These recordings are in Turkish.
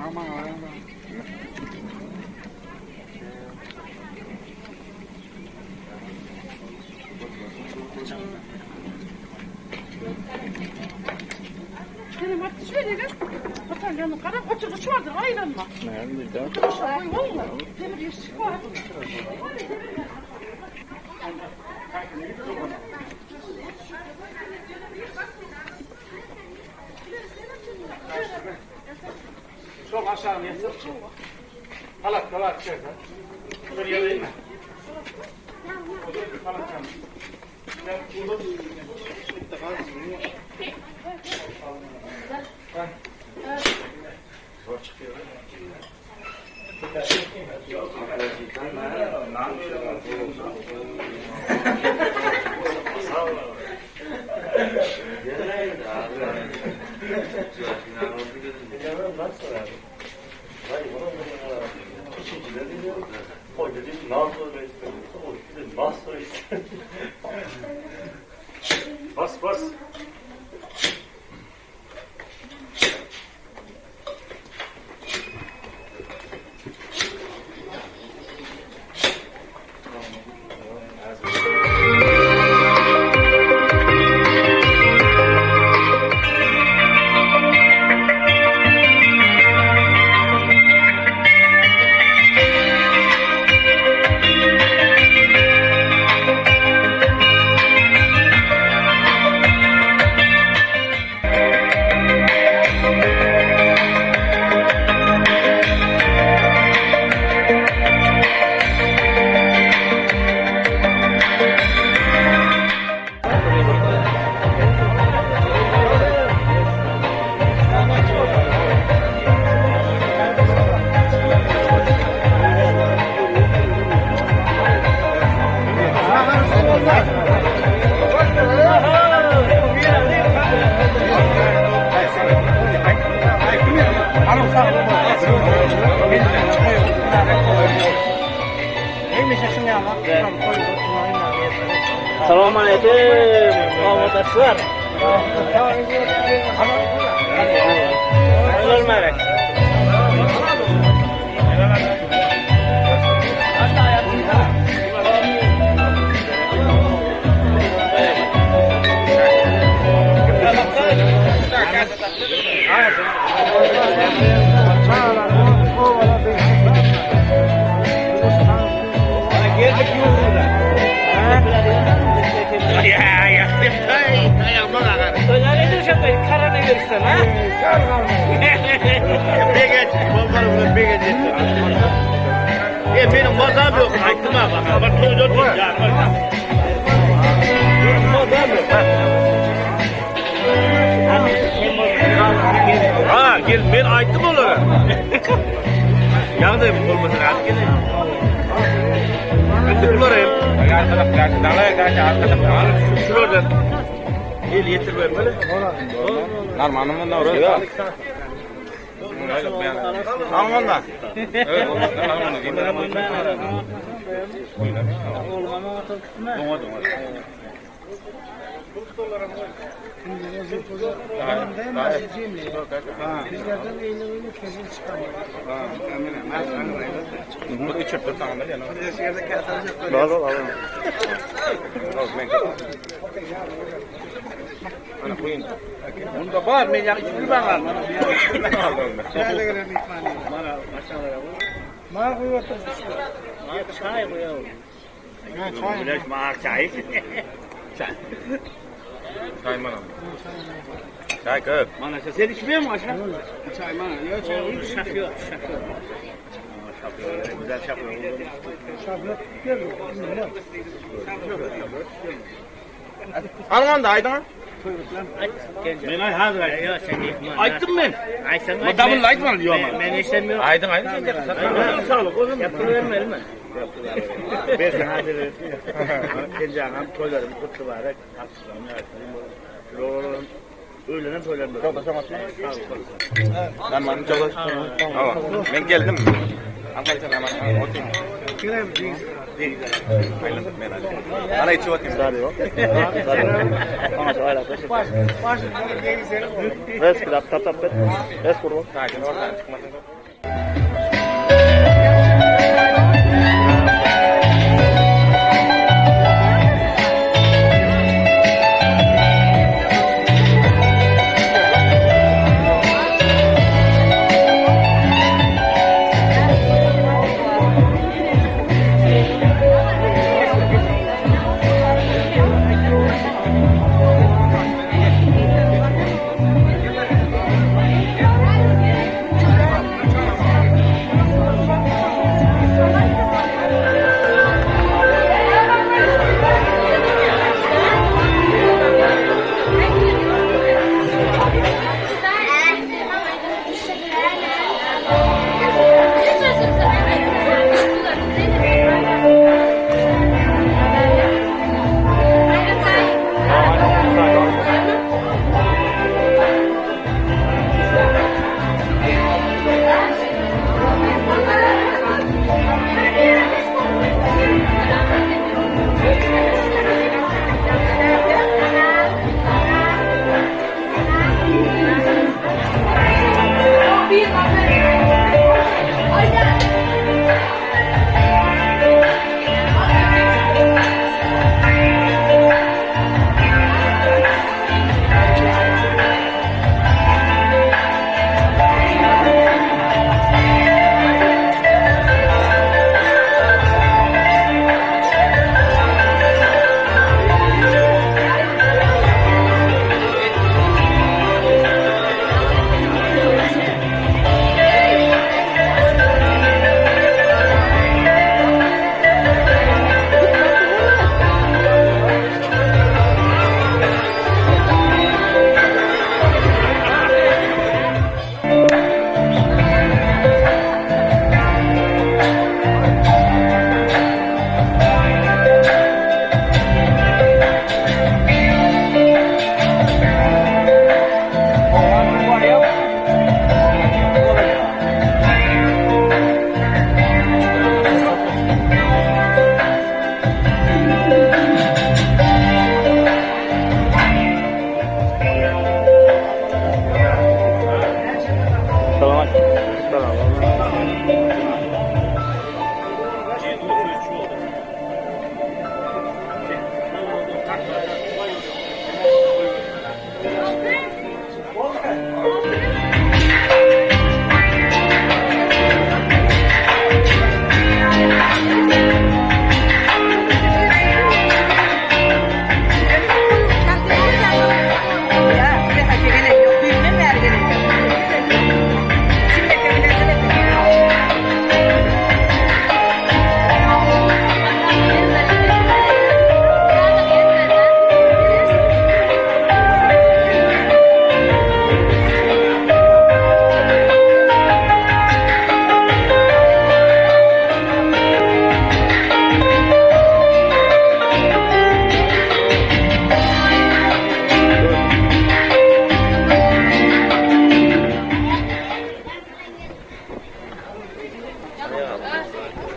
Aman aman. Benim artık şöyle gel. Bataryanın kara oturmuş vardır ayrılma. Ne bir Oturmuş var valla. Demir yeşil var. Çok aşağı yeter. Halat halat şey. Bir yere inme. Halat canım. Ben bunu zor çıkıyor. Sağ ol. Bas bas. Assalamualaikum, Muhammad Aswar. Halo, Marek. Benim mazhab yok. Aklıma bak. Bak ne oldu ya? Mazhab yok. Ha, gel ben aytdım onlara. Yandı mı olmasın artık gel. Ben de bularım. Şuradan. El yetir böyle. Narmanım mı orada? Tamam da. Evet. Bunda var mı ya? İçini ben aldım. Mal koyuyor. Çay koyuyor. Çay. Biraz mal çay. Çay. Çay mana. Çay köp. Mana sen içmiyor musun aşağı? Çay mana. Yok çay olur. Şakıyor. Şakıyor. Güzel şakıyor. Alman da aydın. Ben ay hazır. Yok sen değil. Ayttım ben. Ay sen Bu double light mı diyor ama? Ben istemiyorum. Aydın. Sağlık o zaman. Yaptırıverme mi? Ben sana hazır. Kendi ağam toylarım kutlu var. Haksızlanıyor. Öğlenen toylarım. Çok taşamasın. Ben bana çalış. Tamam. Ben geldim. Arkadaşlar hemen oturayım. Bana içi bakayım. Sarı yok. Ama şu hala taşı. Res bir tap tap et. Res kurban. Sakin oradan çıkmasın.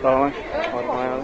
Tamam. Ayağını.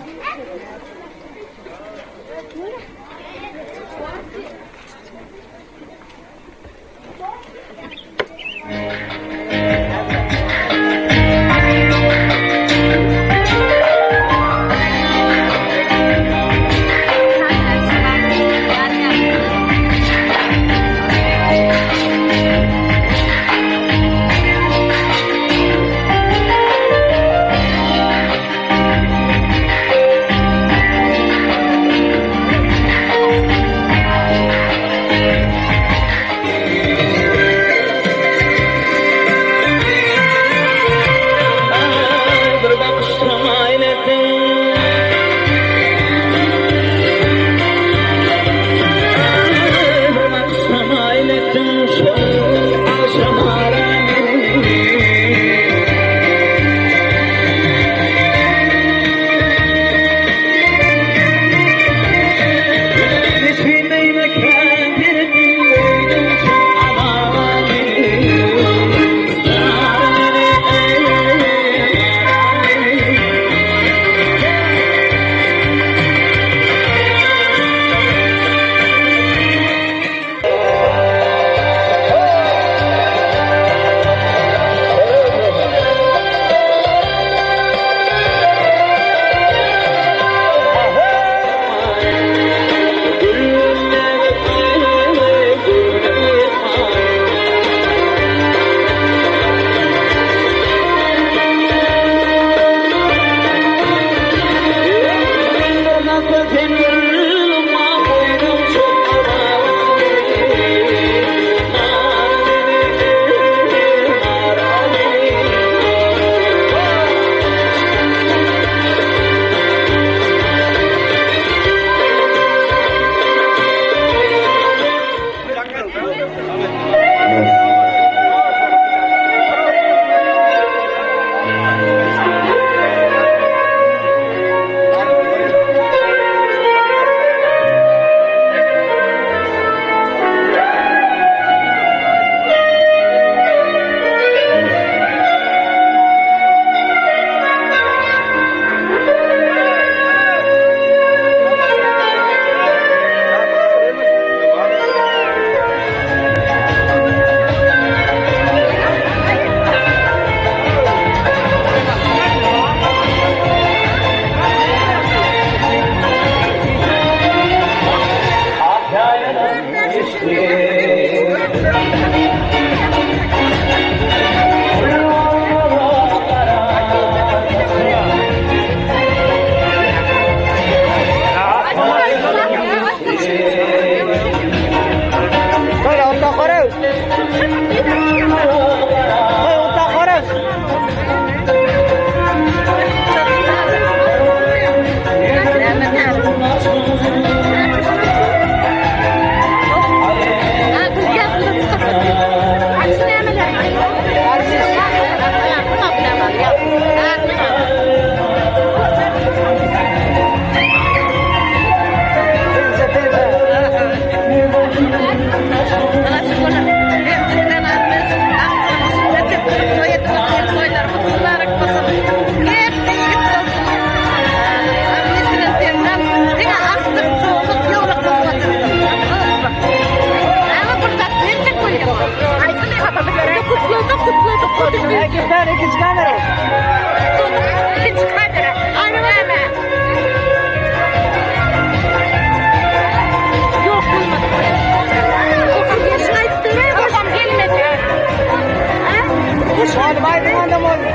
oldu, baydın onda mı oldu?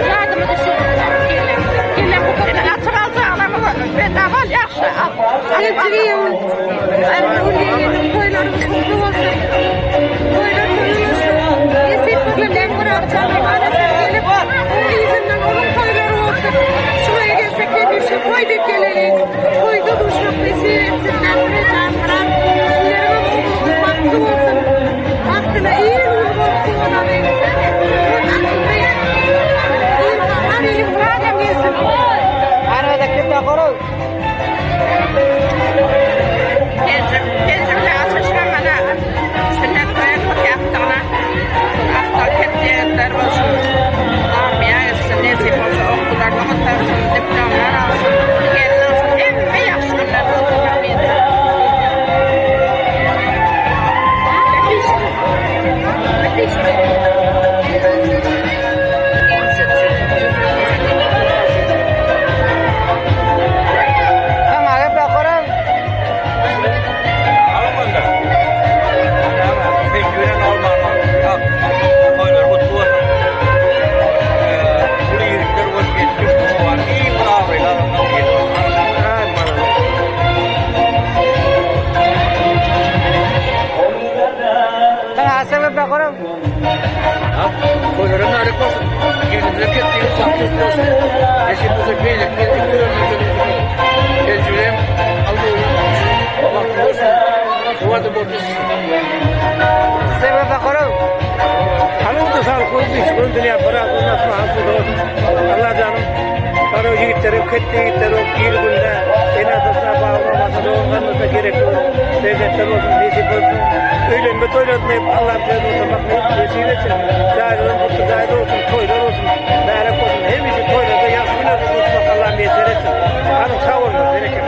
Yardımı da şu. Gelen bu kadar atır alacağım ama bedava yaxşı. Getireyim. Koylarımız mutlu olsun. Koylar koyulursun. Esip kızım ben bırakacağım. Anasını gelip onun yüzünden onun koyları olsun. Şuraya gelsek de bir şey koyduk gelelim. Koydu duruşmak vesile etsinler. Bırakacağım. Sizlerime okulumuz baktı olsun. Baktığına iyi olur baktı ona verirsen. Akıllıya. İnsanlar elim bırakam gelsin. Arada kimde korun? Gezimle atışma bana. Sünnet koyan çok yaptığına. Hafta ketleyenler olsun. Armaya etsin. Nesip olsa okullarına otarsın. Diplomlar alsın. Gelin alsın. En yaxşı günler olsun. Tamam, hep de korun. Sen güven olmaz. Koylar mutlu olsun. Bunu yürükler hoş geçsin. Bu var. İyi bravo. Tamam, sebep de korun. Koyların harika olsun. Girdiğinde kettiğimiz vakti olsun. Eşimize beylik geldik. Tecrübem Allah'ım. Vakti olsun. Duvarda borcuz. Sebep de korun. Hanımda sağlık olsun, hiç bunu dünya bırak, ondan sonra hasıl olsun. Allah canım, bana o yiğitlerim, ketli yiğitlerim, bir günde, cenazesine bağlamasa da onlarına gerek yok. Lezzetler olsun, nesip olsun. Öğlenme, toylatmayıp Allah'ım canım oturmak vesile etsin. Zahirlerin kutlu zahir olsun, toylar olsun, merak olsun. Hem işi toylarda yansımına da tutmak Allah'ım vesile etsin. Hanım sağ olun, bereket.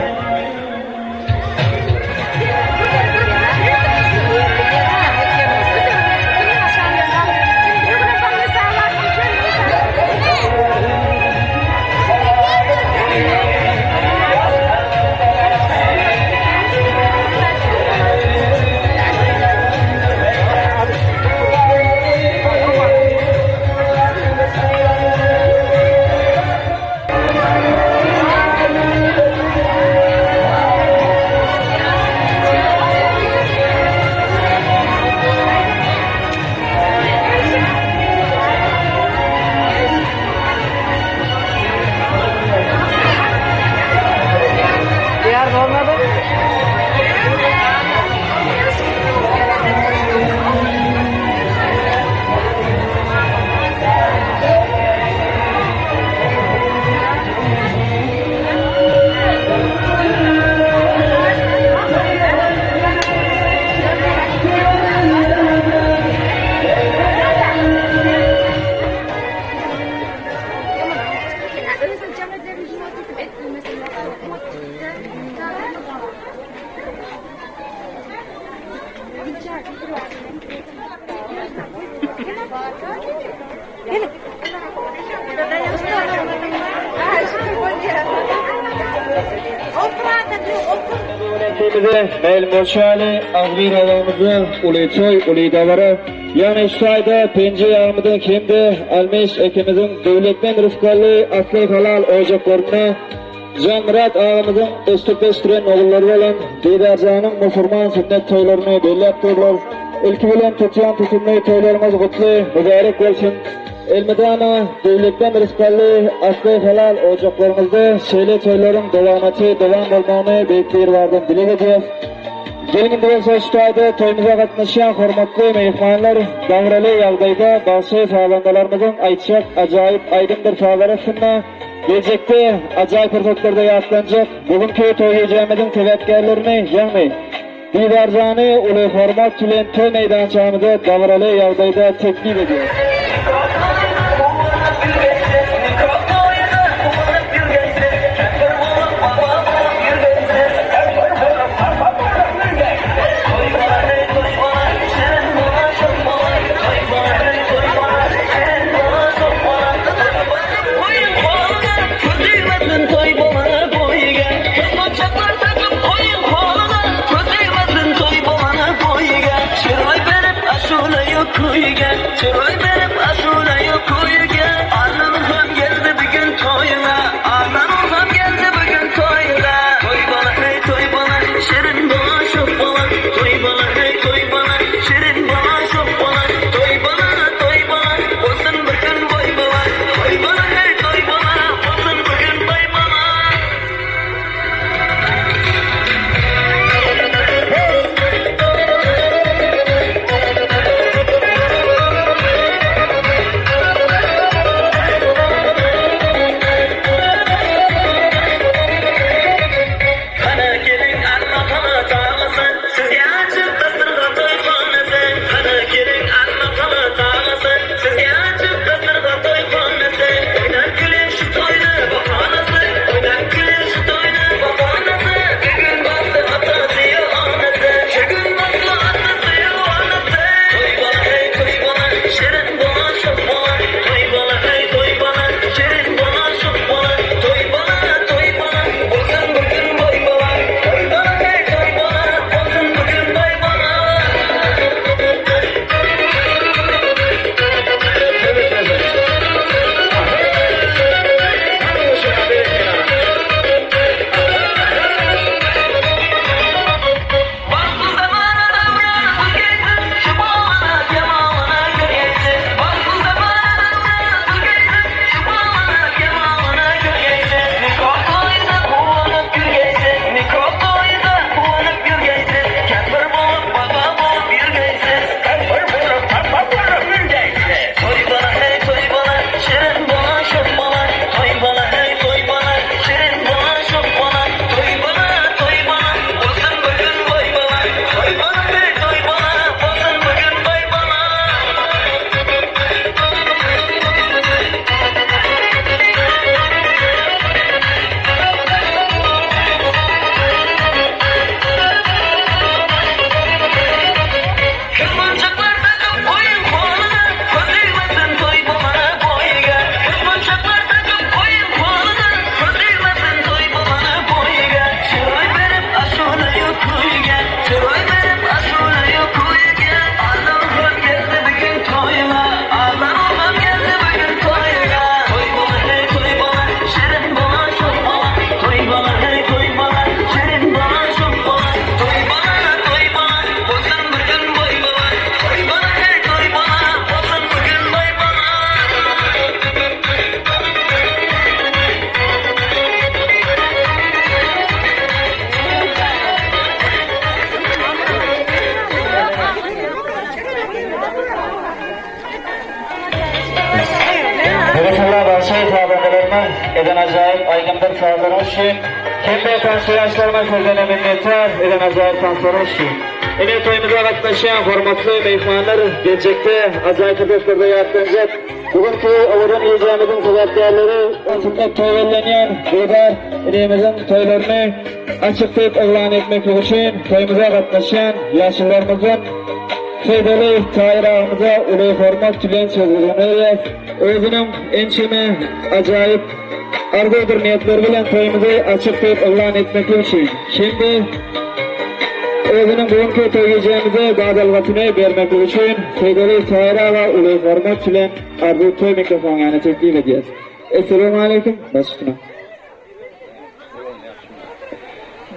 Diğer olmadı. Mel Moşali, Ağbir havamızı, Uliçoy, Ulidavara, yani şayda penci yağmıdan kimdi, almış ekimizin devletmen rıfkalli asli halal ocaklarına, Can Murat ağamızın östüpleştiren oğulları olan Didarcan'ın musulman sünnet toylarını belli yaptırırlar. İlki bilen tutuyan tutumlu toylarımız kutlu, mübarek olsun. Elmedana devletten rızkalli asli halal ocaklarımızda şeyle toyların devam olmağını bekler vardım dile edeceğiz. Gelin bolsa şutayda toyumuza katnaşan hormatlı mehmanlar davralı yağdayda bahşiş alandalarımızın aytacak acayip aydındır faalları sunma. Gelecekte acayip fırsatlarda yaslanacak bugünkü toy hecamedin tevetkerlerini yani Didarcan'ı ulu hormat kilen toy meydançağımıza davralı yağdayda teklif ediyoruz. Koyga, çıray hormatlarını eden acayip aygındır sağlarımız için kendi tansiyaçlarıma sözlerine minnettar eden acayip tansiyalarımız için. Yine toyumuza katlaşan hormatlı meyhanlar gelecekte acayip hedeflerde yaratılacak. Bugünkü oğlun yiyeceğimizin sebeplerleri tutup toyvellenen Beydar ilimizin toylarını açıklayıp ilan etmek için toyumuza katlaşan yaşlılarımızın Feydalı tayrağımıza ulay hormat tülen sözlerine özünün ençime acayip arzudur niyetler bilen toyumuzu açıklayıp ilan etmek için. Şimdi özünün bugünkü toylayacağımıza badalvatını vermek için Feydalı tayrağı ve ulay hormat tülen arzu toy mikrofonlarını teklif edeceğiz. Esselamu Aleyküm. Başüstüne.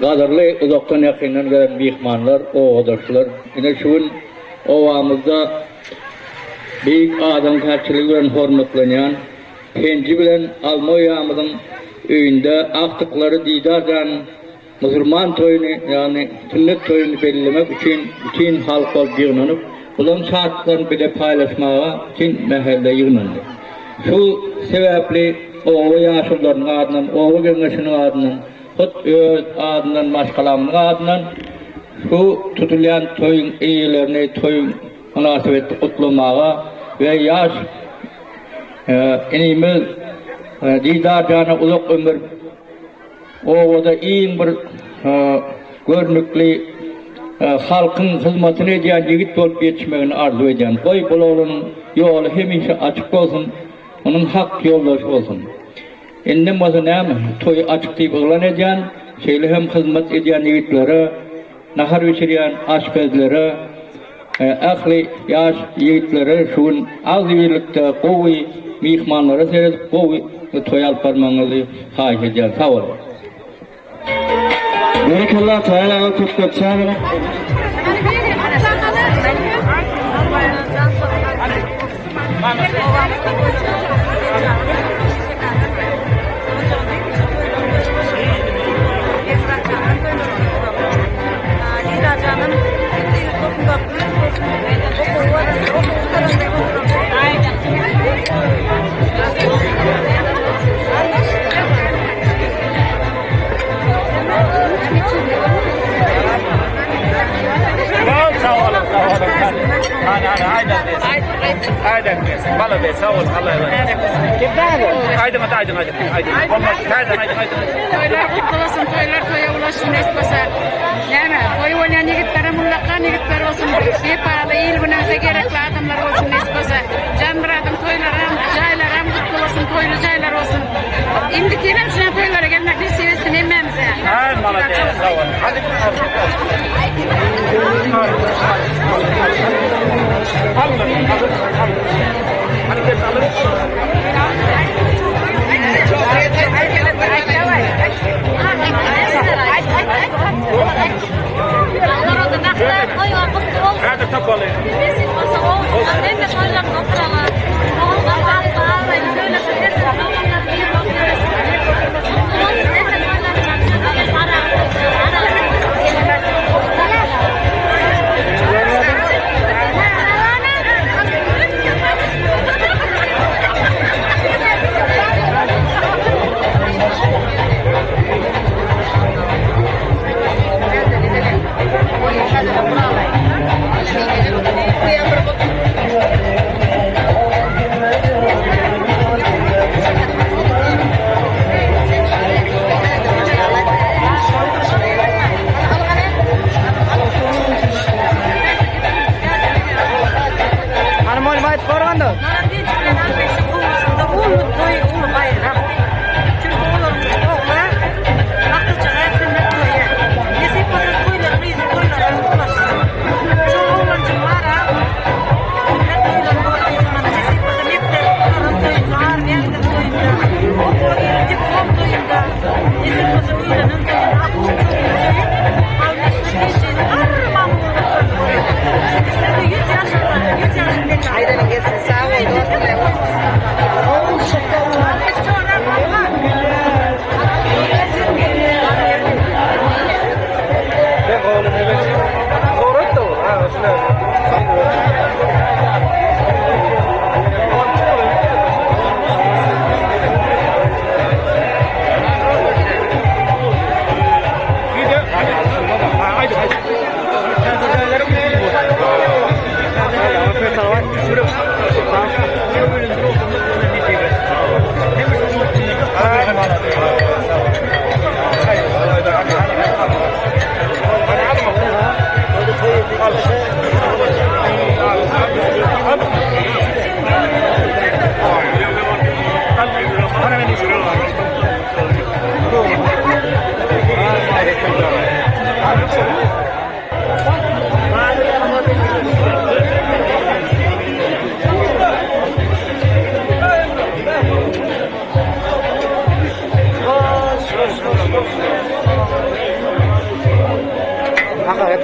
Qadirli uzaktan yakından gelen mihmanlar, oğadaşlar, yine şuun ovamızda büyük adam karşılığı bilen hormatlanan, kenci bilen Almoyamızın öýünde aktıkları didardan Müslüman toyunu yani sünnet toyunu belirlemek için bütün halk olup yığınlanıp, bunun şartlarını bile paylaşmaya için mahallede yığınlandı. Şu sebeple oğlu yaşlıların adından, oğlu gençinin adından, öz adından, başkalarının adından şu tutulan toyun eğilerini, toyun münasebeti kutlamağa ve yaş enimiz didar cana uzak ömür o da iyi bir görünükli halkın hizmetine ediyen yigit olup yetişmegini arzu ediyen koy bulağının yolu hemişe açık olsun, onun hak yoldaşı olsun. Ennem olsa näme toy açık deyip ilan ediyen, şeyle hem hizmet ediyen yigitlere, nahar geçiriyen aşpezlere, ahli yaş yigitlere, şuun az birlikte kovi mihmanlara seyredip kovi toy alıp barmanızı haiş ediyen. Sağ olun. Barakallah Teala kutlu çağırın. Aydan versin, bala versin, sağ olun, Allah razı olsun. Aydan. Toylar kutlu olsun, toylar toya ulaşsın etmese. Näme, toy olan yigitlere mullakan yigitler olsun. Bepalı il bunasa gerekli adamlar olsun etmese. Candıradım toylaram, jaylaram kutlu olsun, toylu jaylar olsun. Indi kelem şuna toylara gelmek nasip etsin emmemize. Ay, malades, sağ olun. Hadi hadi tapalı.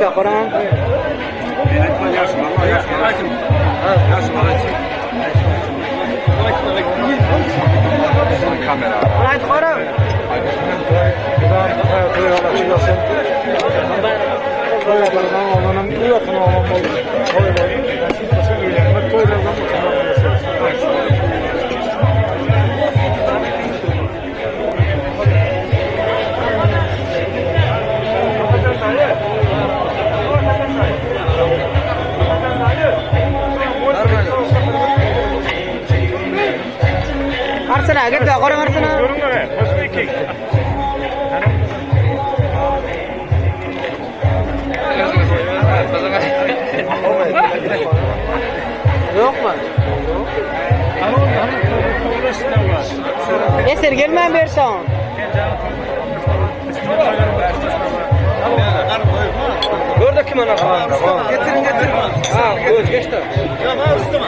koran. Kamera. Ayt koran. Arsana git de koran arsana. Yok mu? Eser gelmem bersan. Gördük kim ana? Getirin. Ha, göz geçti. Ya var üstüme.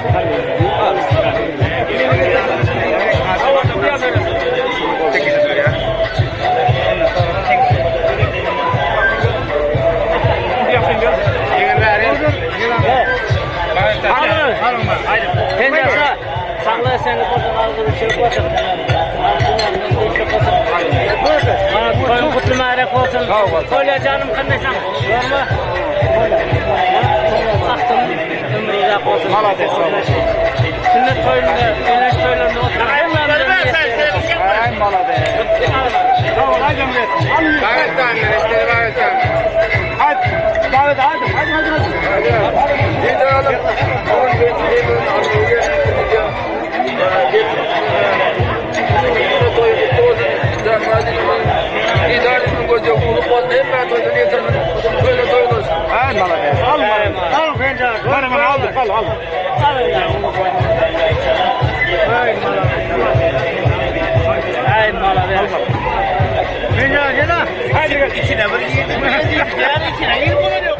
Sağlığı seni koşun, ağzını çırp koşun. Koyun kutlu mübarek olsun. Söyle canım kardeşim. Yorma. Aktım. Ömrü uzak olsun. Malades. Sünnet toyunda, güneş toylarında oturun. Ayın malades. Tamam, hadi Cumhuriyet. Davet anne, işte davet anne. Hadi, davet hadi. Gidelim. Hadi içine bir yiyelim. İçine yiyelim.